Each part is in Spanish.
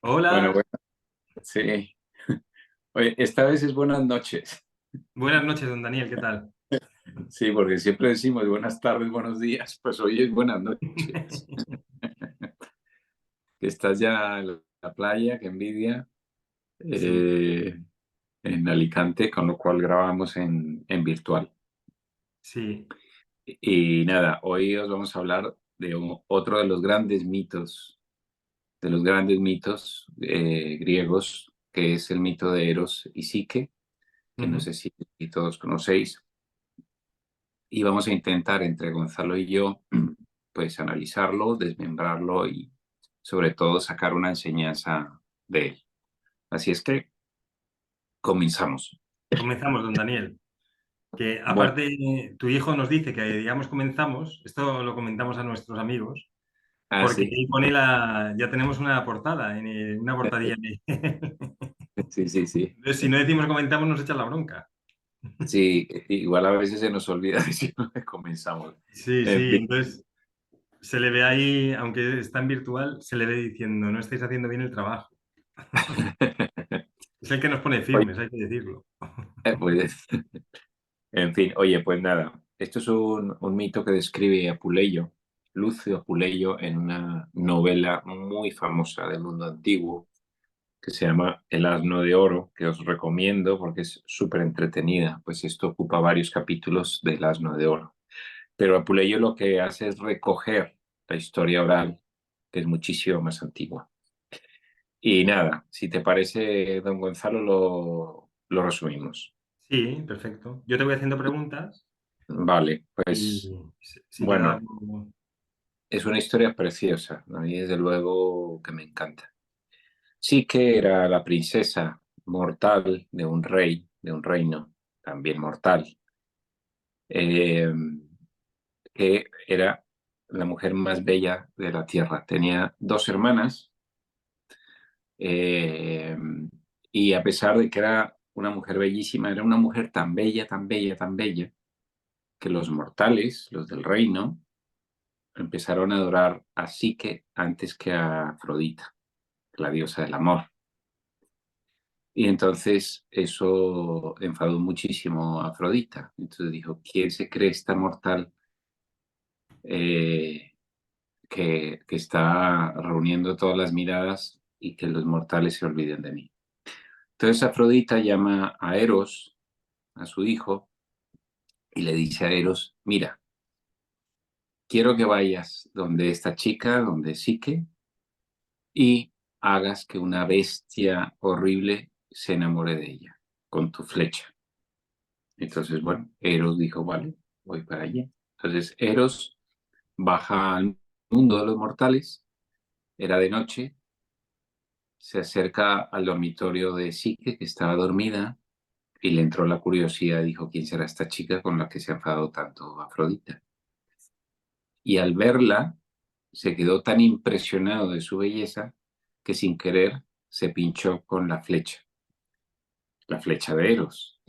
Bueno, Hola, bueno, sí. Oye, esta vez es buenas noches. buenas noches, don Daniel, ¿qué tal? Sí, porque siempre decimos buenas tardes, buenos días, pues hoy es buenas noches. Que estás ya en la playa, que envidia, Sí, eh, en Alicante, con lo cual grabamos en virtual. sí. Y nada, hoy os vamos a hablar de otro de los grandes mitos griegos, que es el mito de Eros y Psique, que no Ujú. sé si todos conocéis. Y vamos a intentar entre Gonzalo y yo, pues analizarlo, desmembrarlo y sobre todo sacar una enseñanza de él. Así es que comenzamos. Comenzamos, don Daniel. Que Bueno, aparte, tu hijo nos dice que digamos comenzamos, esto lo comentamos a nuestros amigos, porque así. ahí pone ya tenemos una portada, una portadilla. Sí, sí, sí. Entonces, si no decimos comentamos, nos echan la bronca. Sí, igual a veces se nos olvida decir que comenzamos. Sí, En sí, fin. entonces se le ve ahí, aunque está en virtual, se le ve diciendo, no estáis haciendo bien el trabajo. Es el que nos pone Oye, firmes, hay que decirlo. pues, en fin, oye, pues nada, esto es un mito que describe Apuleyo, Lucio Apuleyo, en una novela muy famosa del mundo antiguo que se llama El asno de oro, que os recomiendo porque es súper entretenida, pues esto ocupa varios capítulos del asno de oro. Pero Apuleyo lo que hace es recoger la historia oral, que es muchísimo más antigua. Y nada, si te parece, don Gonzalo, lo resumimos. Sí, perfecto. Yo te voy haciendo preguntas. Vale, Y pues si te da bueno, algo... es una historia preciosa, a mí desde luego que me encanta. Sí que era la princesa mortal de un rey, de un reino también mortal, eh, que era la mujer más bella de la tierra. Tenía dos hermanas, eh, y a pesar de que era una mujer bellísima, era una mujer tan bella, tan bella, tan bella, que los mortales, los del reino, empezaron a adorar a Psique antes que a Afrodita, la diosa del amor. Y entonces eso enfadó muchísimo a Afrodita. Entonces dijo, ¿quién se cree esta mortal eh, que está reuniendo todas las miradas y que los mortales se olviden de mí? Entonces Afrodita llama a Eros, a su hijo, y le dice a Eros, mira, quiero que vayas donde esta chica, donde Psique, y hagas que una bestia horrible se enamore de ella con tu flecha. Entonces, bueno, Eros dijo, vale, voy para allá. Entonces, Eros baja al mundo de los mortales, era de noche, se acerca al dormitorio de Psique, que estaba dormida, y le entró la curiosidad, dijo, ¿quién será esta chica con la que se ha enfadado tanto Afrodita? Y al verla, se quedó tan impresionado de su belleza que sin querer se pinchó con la flecha de Eros,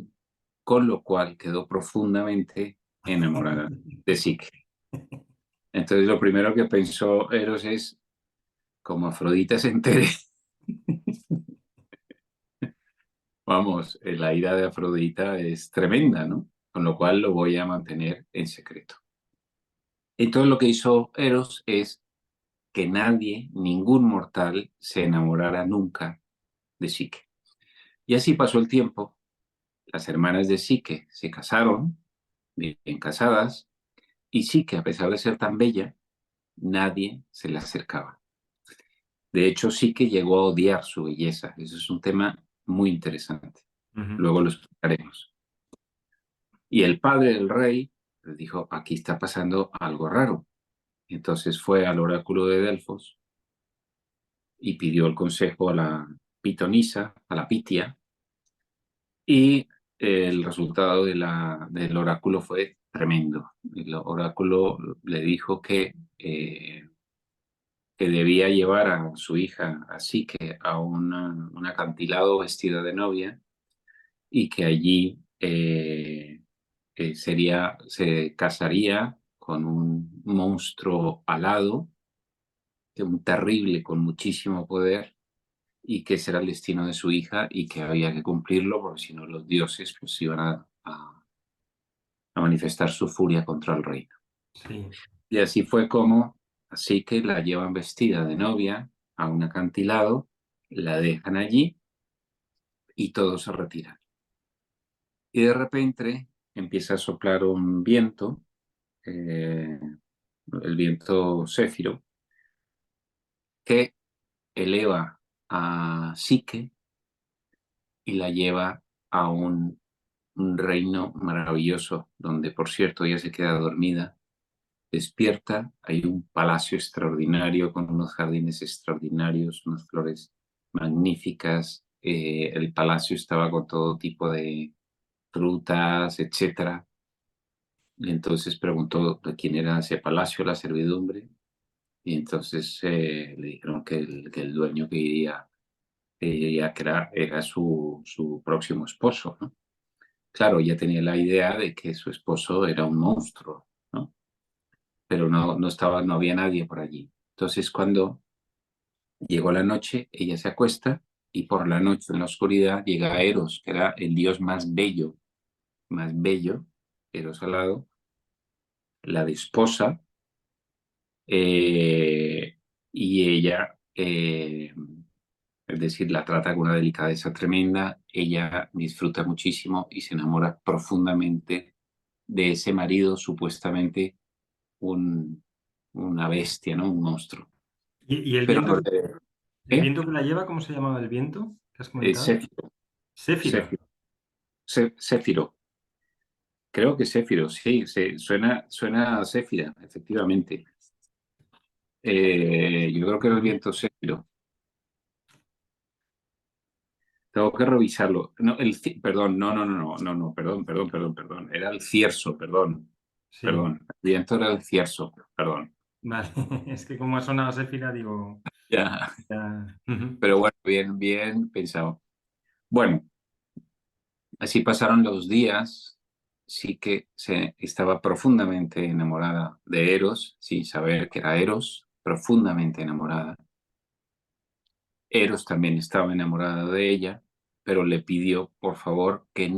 con lo cual quedó profundamente enamorada de Psique. Entonces lo primero que pensó Eros es, como Afrodita se entere, vamos, la ira de Afrodita es tremenda, ¿no? Con lo cual lo voy a mantener en secreto. Entonces lo que hizo Eros es que nadie, ningún mortal, se enamorara nunca de Psique. Y así pasó el tiempo. Las hermanas de Psique se casaron, bien casadas, y Psique, a pesar de ser tan bella, nadie se le acercaba. De hecho, Psique llegó a odiar su belleza. Eso es un tema muy interesante. Ujú. Luego lo explicaremos. Y el padre del rey les dijo, aquí está pasando algo raro. Entonces fue al oráculo de Delfos y pidió el consejo a la pitonisa, a la Pitia, y el resultado del oráculo fue tremendo. El oráculo le dijo que debía llevar a su hija, así que a un acantilado vestida de novia, y que allí se casaría con un monstruo alado, un terrible con muchísimo poder, y que ese era el destino de su hija y que había que cumplirlo porque si no los dioses pues iban a manifestar su furia contra el reino. Sí. Y así fue como, así que la llevan vestida de novia a un acantilado, la dejan allí y todos se retiran. Y de repente empieza a soplar un viento, eh, el viento céfiro, que eleva a Psique y la lleva a un reino maravilloso, donde por cierto ella se queda dormida, despierta, hay un palacio extraordinario con unos jardines extraordinarios, unas flores magníficas, el palacio estaba con todo tipo de frutas, etcétera. Y entonces preguntó de quién era ese palacio, la servidumbre, y entonces le dijeron que el dueño que era su próximo esposo, ¿no? Claro, ella tenía la idea de que su esposo era un monstruo, ¿no? Pero no había nadie por allí. Entonces, cuando llegó la noche, ella se acuesta y por la noche, en la oscuridad, llega Eros, que era el dios más bello, Eros alado, la desposa, eh, y ella, es decir, la trata con una delicadeza tremenda, ella disfruta muchísimo y se enamora profundamente de ese marido, supuestamente un, una bestia, ¿no? Un monstruo. ¿Y Pero el viento que la lleva, cómo se llamaba el viento que has comentado? Céfiro, Céfiro. Céfiro, Céfiro. Creo que Céfiro, sí, suena a Céfira, efectivamente. Yo creo que era el Ujú. viento Céfiro. Tengo que revisarlo. No, perdón, no, perdón. Era el cierzo, Sí, perdón. El viento era el cierzo, perdón. vale. Es que como ha sonado Céfira, digo, Ya, ya. Ujú. pero bueno, bien pensado. Bueno, así pasaron los días. Sí que se estaba profundamente enamorada de Eros, sin saber que era Eros, profundamente enamorada. Eros también estaba enamorada de ella, pero le pidió, por favor, que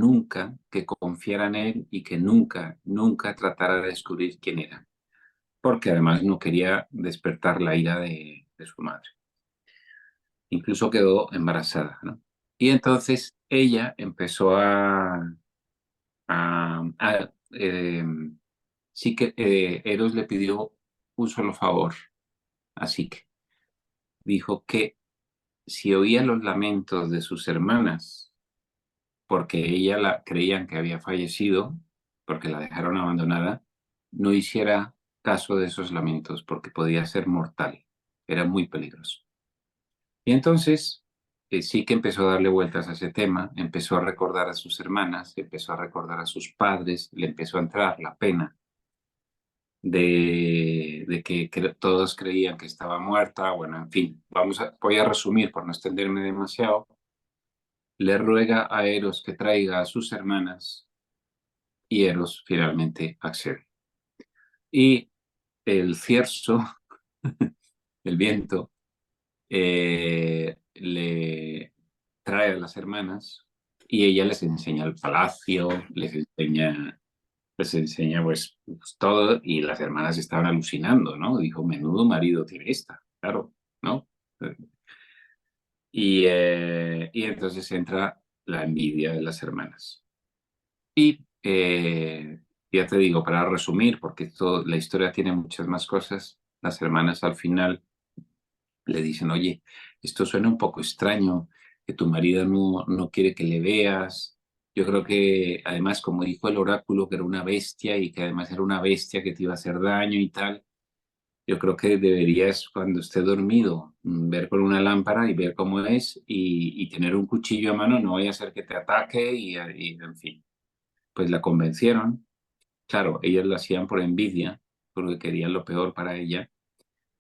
confiara en él y que nunca tratara de descubrir quién era, porque además no quería despertar la ira de su madre. Incluso quedó embarazada, ¿no? Y entonces ella empezó a sí que Eros le pidió un solo favor, así que dijo que si oía los lamentos de sus hermanas, porque ella creían que había fallecido, porque la dejaron abandonada, no hiciera caso de esos lamentos, porque podía ser mortal, era muy peligroso. Y entonces sí que empezó a darle vueltas a ese tema, empezó a recordar a sus hermanas, empezó a recordar a sus padres, le empezó a entrar la pena de que todos creían que estaba muerta. Bueno, en fin, voy a resumir por no extenderme demasiado. Le ruega a Eros que traiga a sus hermanas y Eros finalmente accede. Y el cierzo, el viento, le trae a las hermanas y ella les enseña el palacio, les enseña pues todo y las hermanas estaban alucinando, ¿no? Dijo, menudo marido tiene esta, claro, ¿no? Y entonces entra la envidia de las hermanas. Y ya te digo, para resumir, porque la historia tiene muchas más cosas, las hermanas al final le dicen, oye, esto suena un poco extraño, que tu marido no quiere que le veas. Yo creo que además, como dijo el oráculo, que era una bestia y que además era una bestia que te iba a hacer daño y tal, yo creo que deberías, cuando esté dormido, ver con una lámpara y ver cómo es y tener un cuchillo a mano, no vaya a ser que te ataque y en fin. Pues la convencieron. Claro, ellas lo hacían por envidia, porque querían lo peor para ella.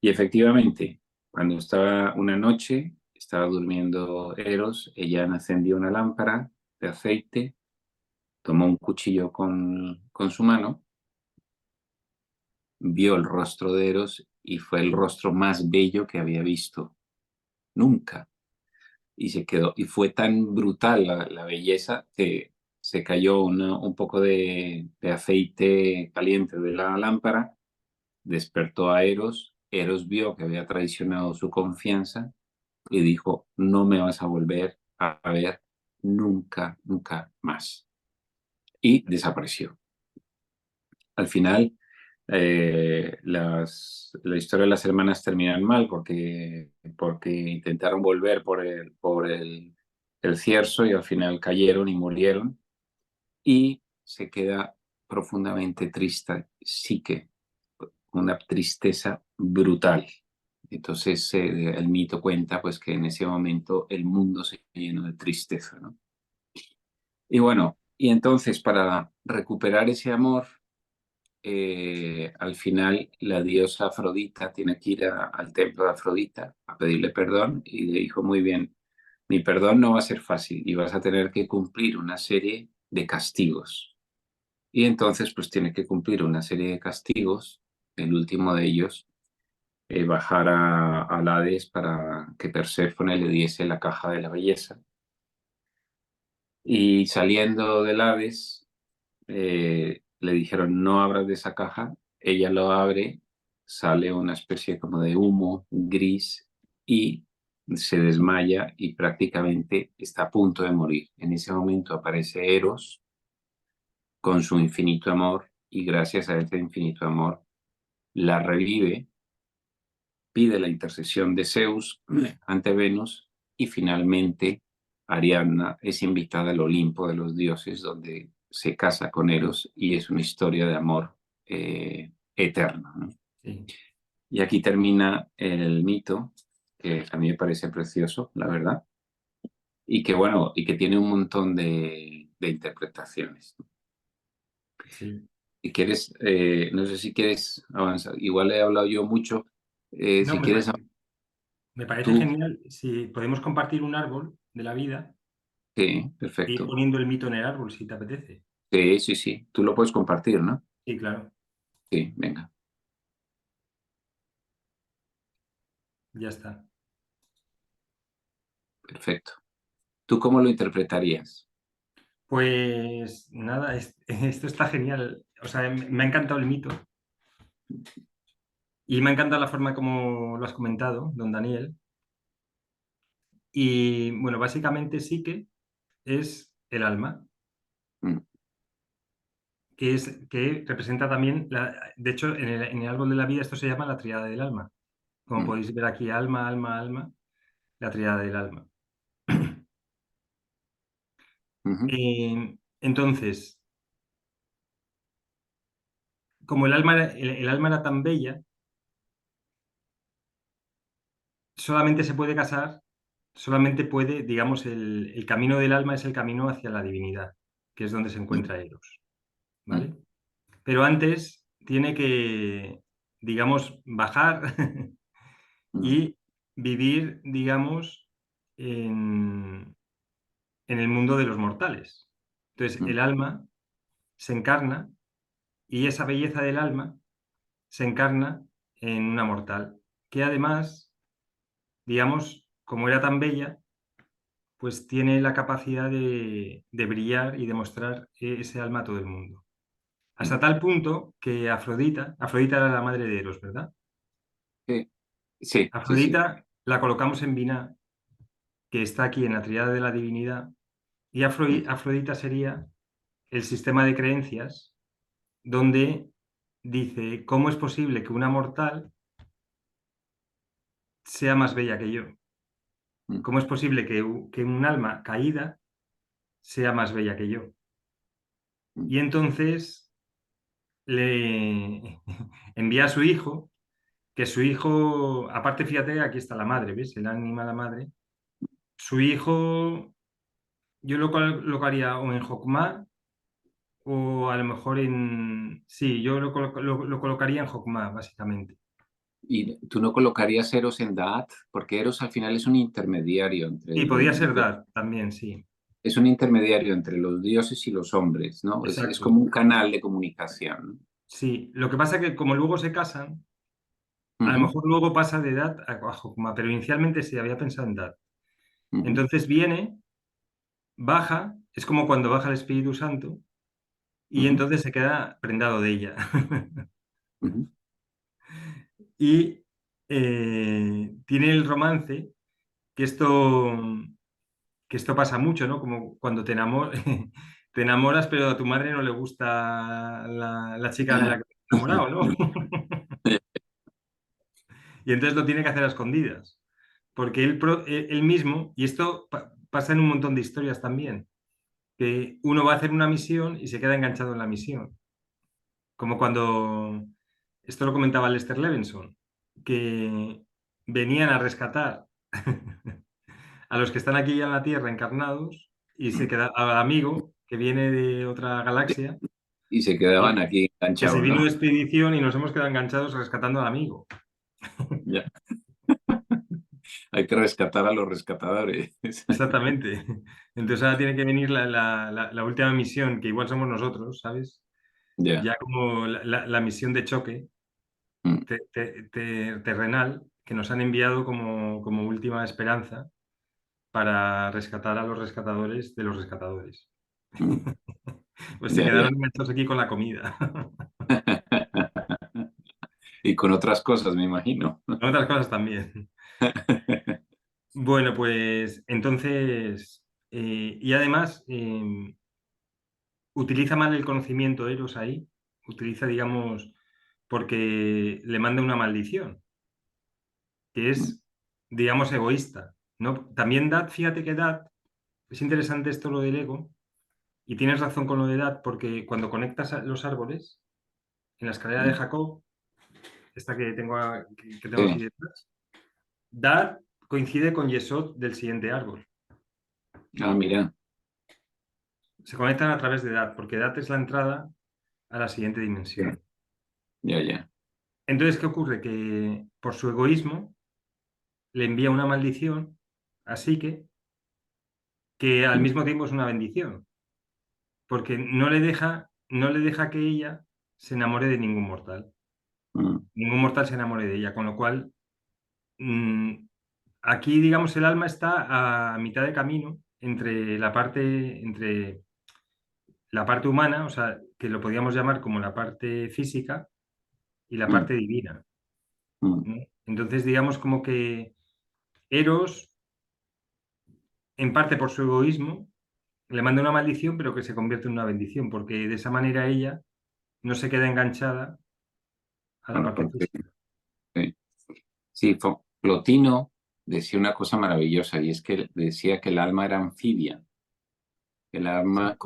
Y efectivamente, cuando estaba una noche, estaba durmiendo Eros, ella encendió una lámpara de aceite, tomó un cuchillo con su mano, vio el rostro de Eros y fue el rostro más bello que había visto nunca. y se quedó. Y fue tan brutal la belleza que se cayó un poco de aceite caliente de la lámpara, despertó a Eros. Eros vio que había traicionado su confianza y dijo, no me vas a volver a ver nunca, nunca más. Y desapareció. Al final, la historia de las hermanas terminan mal porque intentaron volver por el Cierzo y al final cayeron y murieron. Y se queda profundamente triste, Psique, una tristeza brutal. Entonces el mito cuenta pues que en ese momento el mundo se llenó de tristeza, ¿no? Y bueno, y entonces para recuperar ese amor, al final la diosa Afrodita tiene que ir al templo de Afrodita a pedirle perdón y le dijo, muy bien, mi perdón no va a ser fácil y vas a tener que cumplir una serie de castigos. Y entonces pues tiene que cumplir una serie de castigos, el último de ellos, bajar al Hades para que Perséfone le diese la caja de la belleza. Y saliendo del Hades, le dijeron no abras de esa caja, ella lo abre, sale una especie como de humo gris y se desmaya y prácticamente está a punto de morir. En ese momento aparece Eros con su infinito amor y gracias a ese infinito amor la revive, pide la intercesión de Zeus ante Venus y finalmente Ariadna es invitada al Olimpo de los dioses donde se casa con Eros y es una historia de amor eterno, ¿no? Sí, Y aquí termina el mito, que a mí me parece precioso, la verdad, y que bueno, y que tiene un montón de interpretaciones. sí. Si quieres, no sé si quieres avanzar, igual he hablado yo mucho, No, si quieres me parece tú, genial si podemos compartir un árbol de la vida sí, e ir perfecto. poniendo el mito en el árbol, si te apetece. Sí, sí, sí, tú lo puedes compartir, ¿no? Sí, claro, Sí, venga, ya está. perfecto. ¿Tú cómo lo interpretarías? Pues nada, esto está genial. O sea, me ha encantado el mito y me ha encantado la forma como lo has comentado, don Daniel. Y bueno, básicamente sí que es el alma, Mm, que representa también, de hecho, en el árbol de la vida esto se llama la tríada del alma. Como mm, podéis ver aquí, alma, alma, alma, la tríada del alma. ujú, Entonces, como el alma era tan bella, solamente se puede casar, solamente puede, digamos, el camino del alma es el camino hacia la divinidad, que es donde se mm, encuentra Eros, mm, ¿vale? Pero antes tiene que, digamos, bajar mm, y vivir, digamos, en el mundo de los mortales. Entonces, mm, el alma se encarna y esa belleza del alma se encarna en una mortal, que además, digamos, como era tan bella, pues tiene la capacidad de brillar y de mostrar ese alma a todo el mundo. mm. Hasta tal punto que Afrodita era la madre de Eros, ¿verdad? Sí, sí, sí, sí. Afrodita la colocamos en Binah, que está aquí en la tríada de la divinidad, y Mm, Afrodita sería el sistema de creencias donde dice, ¿cómo es posible que una mortal sea más bella que yo? mm, ¿Cómo es posible que un alma caída sea más bella que yo? mm, Y entonces le envía a su hijo, que su hijo, aparte fíjate, aquí está la madre, ¿ves? El ánima la madre. Su hijo, yo lo haría o en Jokmah o a lo mejor en... Sí, yo lo colocaría en Jokmah, básicamente. ¿Y tú no colocarías Eros en Da'at? Porque Eros al final es un intermediario Y podría ser Dar también, sí. es un intermediario entre los dioses y los hombres, ¿no? Es Exacto. como un canal de comunicación, Sí, lo que pasa es que como luego se casan, ¿no? a lo Ujú, mejor luego pasa de edad a Jokmah, pero inicialmente sí había pensado en Dad. ujú, Entonces viene, baja, es como cuando baja el Espíritu Santo, y ujú, entonces se queda prendado de ella. ujú, Y tiene el romance, que esto, que esto pasa mucho, ¿no? Como cuando te enamoras, pero a tu madre no le gusta la chica de la que te has enamorado, ¿no? Y entonces lo tiene que hacer a escondidas. Porque él mismo, y esto pasa en un montón de historias también, que uno va a hacer una misión y se queda enganchado en la misión. Como cuando, esto lo comentaba Lester Levinson, que venían a rescatar a los que están aquí ya en la Tierra encarnados y se queda al amigo que viene de otra galaxia, y se quedaban que, aquí que se enganchados, vino ¿no? de expedición y nos hemos quedado enganchados rescatando al amigo. Ya. Hay que rescatar a los rescatadores. Exactamente. Entonces ahora tiene que venir la última misión, que igual somos nosotros, ¿sabes? Ya. Ya como la misión de choque Mm, terrenal que nos han enviado como última esperanza para rescatar a los rescatadores de los rescatadores. mm. Pues se Ya, ya. quedaron enganchados aquí con la comida. Y con otras cosas, me imagino. Con otras cosas también. Bueno, pues entonces, y además, utiliza mal el conocimiento Eros ahí, utiliza, digamos, porque le manda una maldición, que Mm, es, digamos, egoísta, ¿no? También Dad, fíjate que Dad, es interesante esto lo del ego, y tienes razón con lo de Dad, porque cuando conectas los árboles, en la escalera de mm. Jacob, esta que tengo aquí Sí. detrás, Dad coincide con Yesod del siguiente árbol. Ah, mira. Se conectan a través de Dad, porque Dad es la entrada a la siguiente Sí. dimensión. Ya, ya. Entonces, ¿qué ocurre? Que por su egoísmo le envía una maldición a Psique, que al Mm, mismo tiempo es una bendición, porque no le deja que ella se enamore de ningún mortal. mm, Ningún mortal se enamore de ella, con lo cual mm, aquí, digamos, el alma está a mitad de camino entre la parte humana, o sea, que lo podríamos llamar como la parte física y la mm, parte divina, mm, ¿no? Entonces, digamos como que Eros, en parte por su egoísmo, le manda una maldición, pero que se convierte en una bendición, porque de esa manera ella no se queda enganchada a la Con la parte parte. física. Sí. Sí, Plotino decía una cosa maravillosa y es que decía que el alma era anfibia. El Sí, alma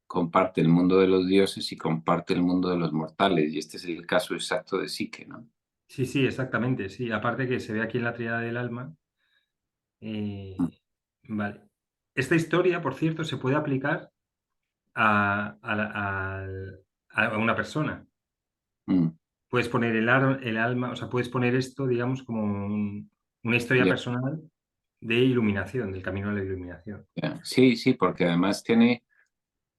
comparte el mundo de los dioses y comparte el mundo de los mortales. Y este es el caso exacto de Psique, ¿no? sí, sí, exactamente, sí. Aparte que se ve aquí en la tríada del alma. Mm, Vale. Esta historia, por cierto, se puede aplicar a una persona. mm, Puedes poner el alma, o sea, puedes poner esto, digamos, como una historia ya, personal de iluminación, del camino a la iluminación. ya. Sí, sí, porque además tiene,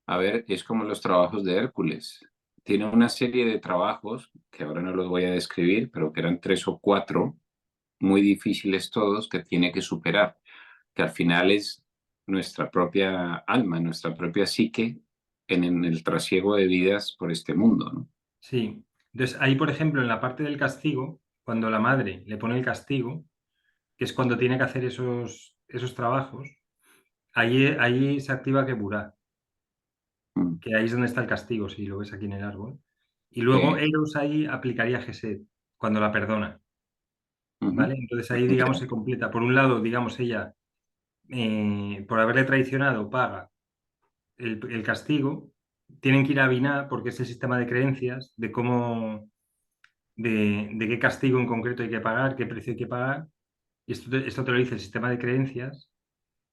a ver, es como los trabajos de Hércules. Tiene una serie de trabajos, que ahora no los voy a describir, pero que eran tres o cuatro, muy difíciles todos, que tiene que superar, que al final es nuestra propia alma, nuestra propia psique en el trasiego de vidas por este mundo, ¿no? Sí. Entonces, ahí, por ejemplo, en la parte del castigo, cuando la madre le pone el castigo, que es cuando tiene que hacer esos trabajos, ahí se activa Geburah, Mm, que ahí es donde está el castigo, si lo ves aquí en el árbol. Y luego sí, Eros ahí aplicaría Gesed, cuando la perdona, ujú, ¿vale? Entonces ahí, digamos, se completa. Por un lado, digamos, ella, por haberle traicionado, paga el castigo. Tienen que ir a Binah, porque es el sistema de creencias, de qué castigo en concreto hay que pagar, qué precio hay que pagar. Y esto te lo dice el sistema de creencias,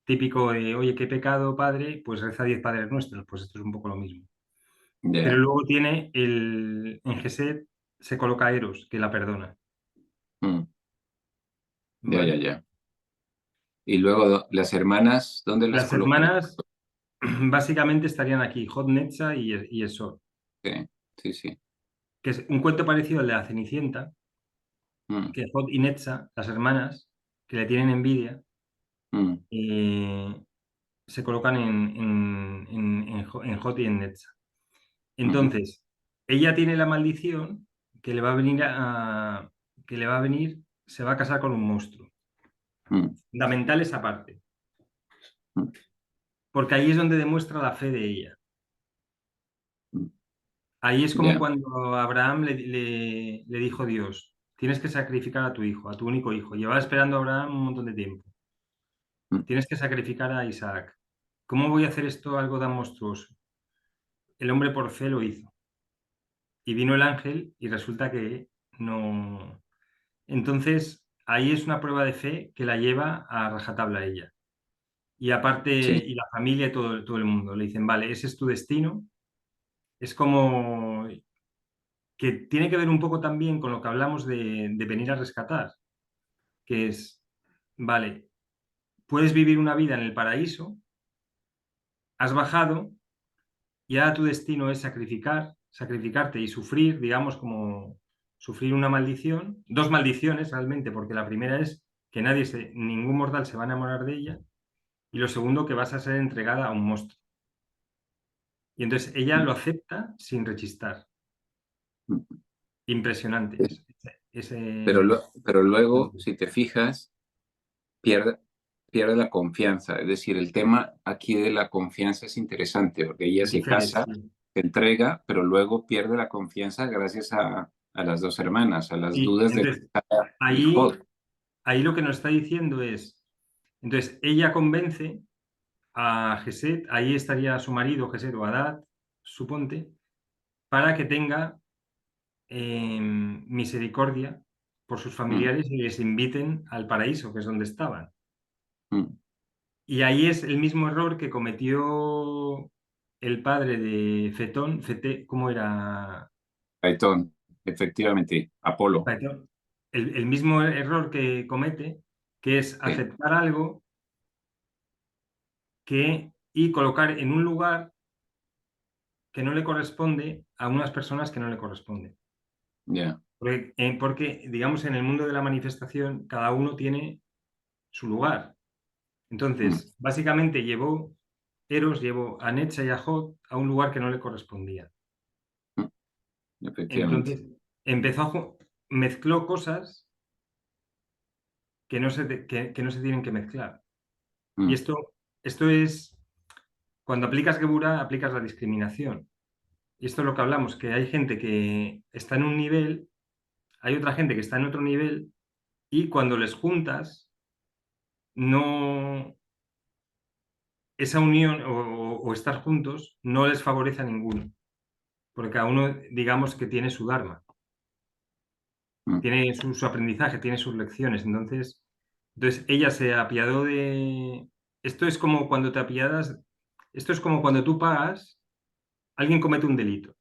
típico de, oye, qué pecado, padre, pues reza 10 padres nuestros, pues esto es un poco lo mismo. Pero ya, luego tiene en Gesed se coloca Eros, que la perdona, mm, ya, ya, ¿vale? ya. Y luego las hermanas, ¿dónde las Las colocó? hermanas básicamente estarían aquí, Hot Netza y Esor, Sí, sí, sí. que es un cuento parecido al de la Cenicienta, Mm, que Hot y Netza, las hermanas, que le tienen envidia, mm, eh, se colocan en Hot y en Netza. ujú, Entonces, ella tiene la maldición que le va a venir que le va a venir, se va a casar con un monstruo. mm, Fundamental esa parte, mm, porque ahí es donde demuestra la fe de ella. mm. Ahí es como Ya, cuando Abraham le dijo Dios, tienes que sacrificar a tu hijo, a tu único hijo. Llevaba esperando a Abraham un montón de tiempo. mm, Tienes que sacrificar a Isaac. ¿Cómo voy a hacer esto algo tan monstruoso? El hombre por fe lo hizo. Y vino el ángel y resulta que no. Entonces, ahí es una prueba de fe que la lleva a rajatabla a ella. Y aparte, sí, y la familia y todo el mundo le dicen, vale, ese es tu destino. Es como que tiene que ver un poco también con lo que hablamos de venir a rescatar, que es, vale, puedes vivir una vida en el paraíso, has bajado, y ahora tu destino es sacrificarte y sufrir, digamos, como sufrir una maldición, dos maldiciones realmente, porque la primera es que ningún mortal se va a enamorar de ella, y lo segundo, que vas a ser entregada a un monstruo. Y entonces ella mm, lo acepta sin rechistar. mm. Impresionante. Pero luego, si te fijas, pierde, pierde la confianza. Es decir, el tema aquí de la confianza es interesante, porque ella se Dice, casa, sí. se entrega, pero luego pierde la confianza gracias a las dos hermanas, a las Sí, dudas de entonces y ahí, Jod. ahí lo que nos está diciendo es, entonces ella convence a Geset, ahí estaría su marido, Geset o Hadad, suponte, para que tenga misericordia por sus Mm, familiares y les inviten al paraíso, que es donde estaban. mm. Y ahí es el mismo error que cometió el padre de Fetón, ¿cómo era? Paitón, efectivamente, Apolo. Fetón. El mismo error que comete, que es Sí, aceptar algo y colocar en un lugar que no le corresponde a unas personas que no le corresponden. ya. Porque, digamos, en el mundo de la manifestación, cada uno tiene su lugar. Mm, Entonces, básicamente Eros llevó a Necha y a Hod a un lugar que no le correspondía. mm, efectivamente. Entonces, empezó mezcló cosas que no se tienen que mezclar. Y Mm, esto es, cuando aplicas Geburah, aplicas la discriminación. Y esto es lo que hablamos, que hay gente que está en un nivel, hay otra gente que está en otro nivel, y cuando les juntas, no, esa unión o estar juntos no les favorece a ninguno, porque cada uno, digamos que tiene su dharma, mm, tiene su aprendizaje, tiene sus lecciones. Entonces ella se apiadó de. Esto es como cuando te apiadas, esto es como cuando tú pagas, alguien comete un delito,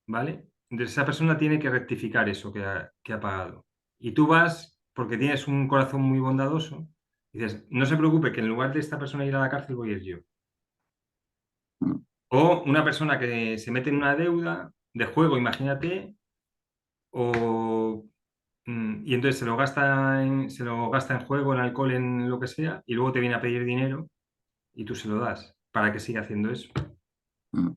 ¿vale? Entonces esa persona tiene que rectificar eso que ha pagado. Y tú vas, porque tienes un corazón muy bondadoso, y dices, no se preocupe, que en lugar de esta persona ir a la cárcel voy a ir yo. mm, O una persona que se mete en una deuda de juego, imagínate, o, y entonces se lo gasta en juego, en alcohol, en lo que sea, y luego te viene a pedir dinero y tú se lo das para que siga haciendo eso. mm,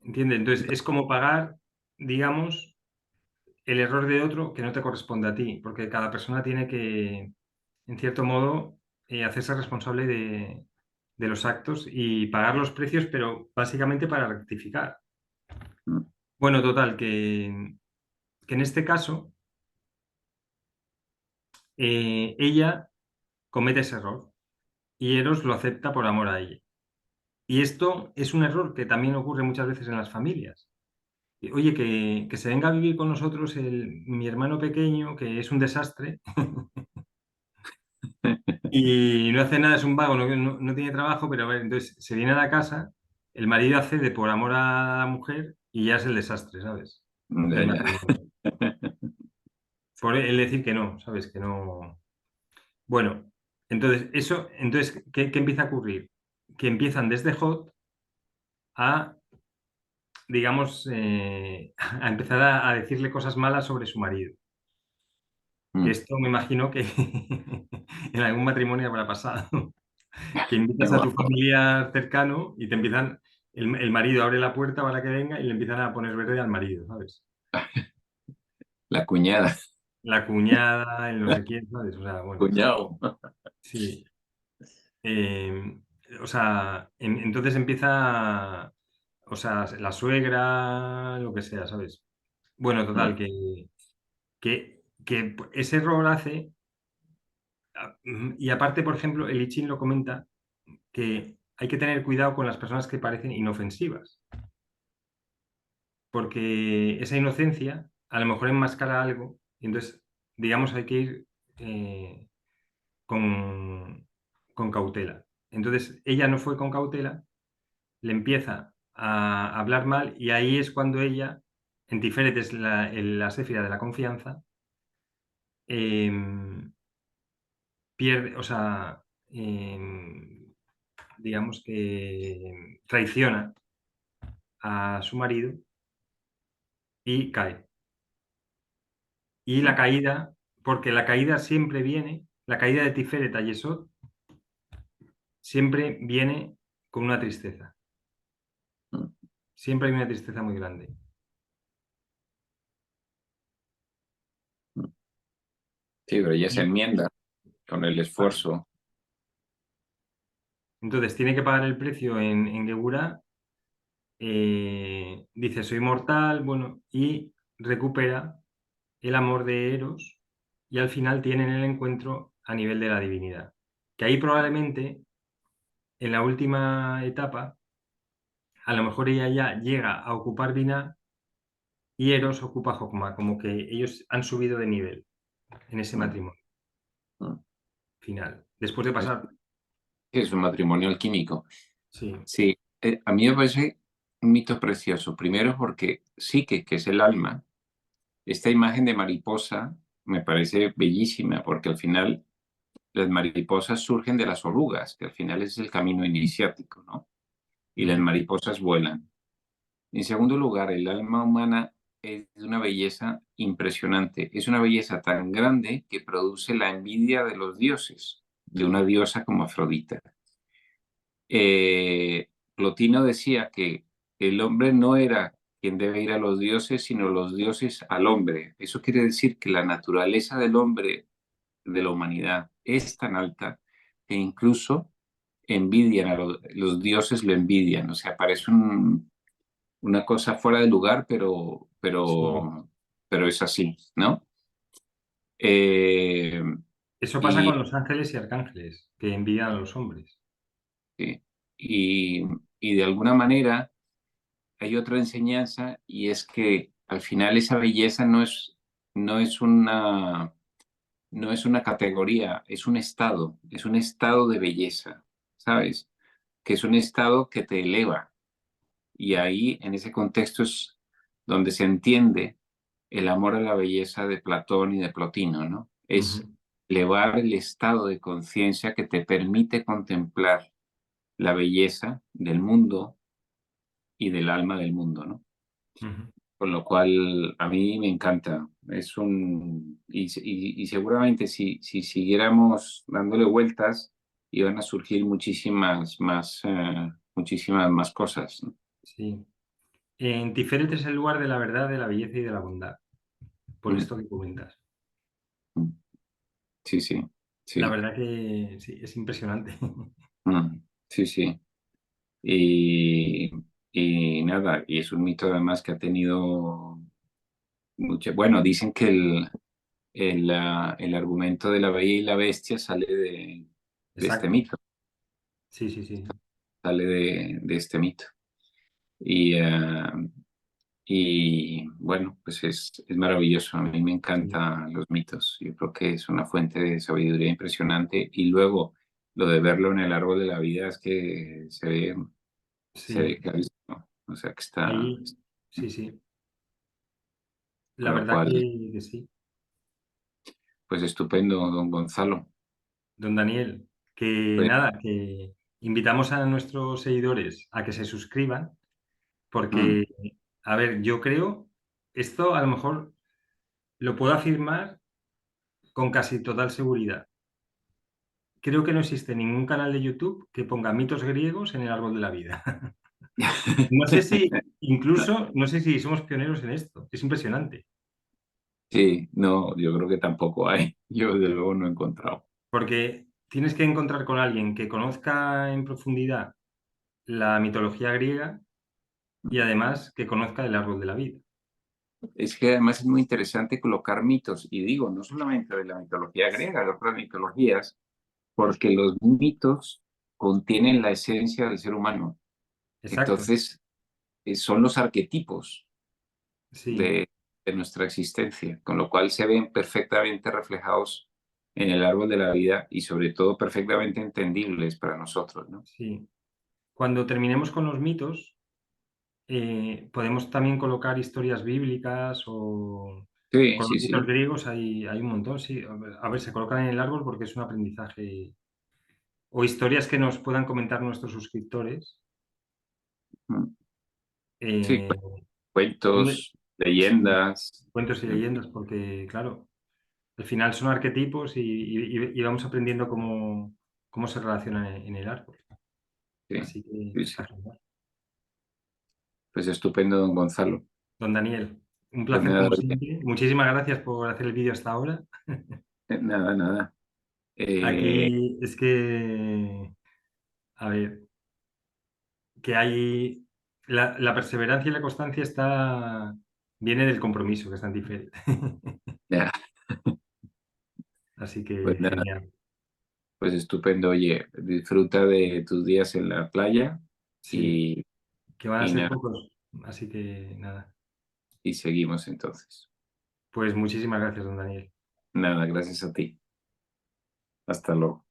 ¿Entiendes? Entonces es como pagar, digamos, el error de otro que no te corresponde a ti, porque cada persona tiene que, en cierto modo, hacerse responsable de los actos y pagar los precios, pero básicamente para rectificar. mm, Bueno, total, que en este caso ella comete ese error y Eros lo acepta por amor a ella. Y esto es un error que también ocurre muchas veces en las familias. Oye, que se venga a vivir con nosotros mi hermano pequeño, que es un desastre y no hace nada, es un vago, no tiene trabajo, pero a ver, entonces se viene a la casa, el marido accede por amor a la mujer y ya es el desastre, ¿sabes? ya, Del ya. matrimonio. Por él decir que no, ¿sabes? Que no. Bueno, entonces, ¿qué empieza a ocurrir? Que empiezan desde Hot a, digamos, a empezar a decirle cosas malas sobre su marido. Que mm. esto me imagino que en algún matrimonio habrá pasado. Que invitas a tu Bueno, familiar cercano y te empiezan, el marido abre la puerta para que venga y le empiezan a poner verde al marido, ¿sabes? la cuñada, La cuñada, el no sé quién, ¿sabes? O sea, bueno, cuñado. sí. Eh, o sea, entonces empieza, o sea, la suegra, lo que sea, ¿sabes? Bueno, Mm, total, que ese rol hace, y aparte, por ejemplo, el I Ching lo comenta, que hay que tener cuidado con las personas que parecen inofensivas, porque esa inocencia a lo mejor enmascara algo, y entonces, digamos, hay que ir con, con cautela. Entonces, ella no fue con cautela, le empieza a hablar mal y ahí es cuando ella, en Tiferet es la séfira de la confianza, em, pierde, o sea, digamos que traiciona a su marido y cae. Y la mm, caída, porque la caída siempre viene, la caída de Tiferet a Yesod siempre viene con una tristeza. mm. Siempre hay una tristeza muy grande. Sí, pero ella se Y, enmienda con el vale. esfuerzo. Entonces tiene que pagar el precio en Geburá, dice soy mortal, bueno, y recupera el amor de Eros y al final tienen el encuentro a nivel de la divinidad. Que ahí probablemente en la última etapa, a lo mejor ella ya llega a ocupar Binah y Eros ocupa Jokma, como que ellos han subido de nivel en ese Mm, matrimonio mm. final. Después de Es, pasar, es un matrimonio alquímico. sí, Sí, a mí me parece un mito precioso. Primero porque sí que es el alma. Esta imagen de mariposa me parece bellísima porque al final las mariposas surgen de las orugas, que al final es el camino iniciático, ¿no? Y las ujú, mariposas vuelan. En segundo lugar, el alma humana es de una belleza impresionante. Es una belleza tan grande que produce la envidia de los dioses, de una diosa como Afrodita. Plotino decía que el hombre no era quien debe ir a los dioses, sino los dioses al hombre. Eso quiere decir que la naturaleza del hombre, de la humanidad, es tan alta que incluso envidian a los dioses, lo envidian. O sea, parece una cosa fuera de lugar, sí. pero es así, ¿no? Eh, Eso pasa y, con los ángeles y arcángeles, que envían a los hombres. y, y de alguna manera hay otra enseñanza y es que al final esa belleza no es no es una categoría, es un estado de belleza, ¿sabes? Que es un estado que te eleva. Y ahí, en ese contexto, es donde se entiende el amor a la belleza de Platón y de Plotino, ¿no? Es Ujú, elevar el estado de conciencia que te permite contemplar la belleza del mundo y del alma del mundo, ¿no? ujú. Con lo cual a mí me encanta. Y seguramente si siguiéramos dándole vueltas, iban a surgir muchísimas más cosas, ¿no? Sí. En Tiferet es el lugar de la verdad, de la belleza y de la bondad, por Mm, esto que comentas. mm. Sí, sí, La sí. verdad que sí, es impresionante. Sí, sí. Y, y nada, y es un mito además que ha tenido mucho. Bueno, dicen que el argumento de la Bella y la Bestia sale de este Exacto. mito, Sí, sí, sí. sale de este mito. Y, y bueno, pues es maravilloso. A mí me Sí, encantan los mitos. Yo creo que es una fuente de sabiduría impresionante. Y luego lo de verlo en el árbol de la vida es que se ve sí. clarísimo. O sea que está, Ahí, sí, sí. La con lo verdad cual, que sí. pues estupendo, don Gonzalo. Don Daniel, que Pues, nada, que invitamos a nuestros seguidores a que se suscriban, mm, porque, a ver, yo creo, esto a lo mejor lo puedo afirmar con casi total seguridad. Creo que no existe ningún canal de YouTube que ponga mitos griegos en el árbol de la vida. No sé si, incluso, no sé si somos pioneros en esto. Es impresionante. Sí, no, yo creo que tampoco hay. Yo desde luego no he encontrado. Porque tienes que encontrar con alguien que conozca en profundidad la mitología griega y además que conozca el árbol de la vida. Es que además es muy interesante colocar mitos, y digo, no solamente de la mitología griega, de otras mitologías, porque los mitos contienen la esencia del ser humano. Exacto. Entonces, son los arquetipos Sí, de, de nuestra existencia, con lo cual se ven perfectamente reflejados en el árbol de la vida y sobre todo perfectamente entendibles para nosotros, ¿no? sí. Cuando terminemos con los mitos, podemos también colocar historias bíblicas o Sí, con los sí, mitos sí. griegos hay un montón, sí. A ver, se colocan en el árbol porque es un aprendizaje. O historias que nos puedan comentar nuestros suscriptores. Mm. Sí, eh, cuentos, sí, leyendas. cuentos y Mm. leyendas, porque claro, al final son arquetipos y vamos aprendiendo cómo se relacionan en el árbol. Sí, Así que sí, sí. está genial. Pues estupendo, don Gonzalo. Don Daniel, un Pues placer nada, como oye, siempre. Muchísimas gracias por hacer el vídeo hasta ahora. nada, nada. Eh, Aquí es que, a ver, que hay la perseverancia y la constancia viene del compromiso, que está en diferente. ya, Así pues que nada, genial. pues estupendo. Oye, disfruta de tus días en la playa Sí, y, que van a y ser nada, pocos. Así que nada. y seguimos entonces. Pues muchísimas gracias, don Daniel. Nada, gracias a ti. Hasta luego.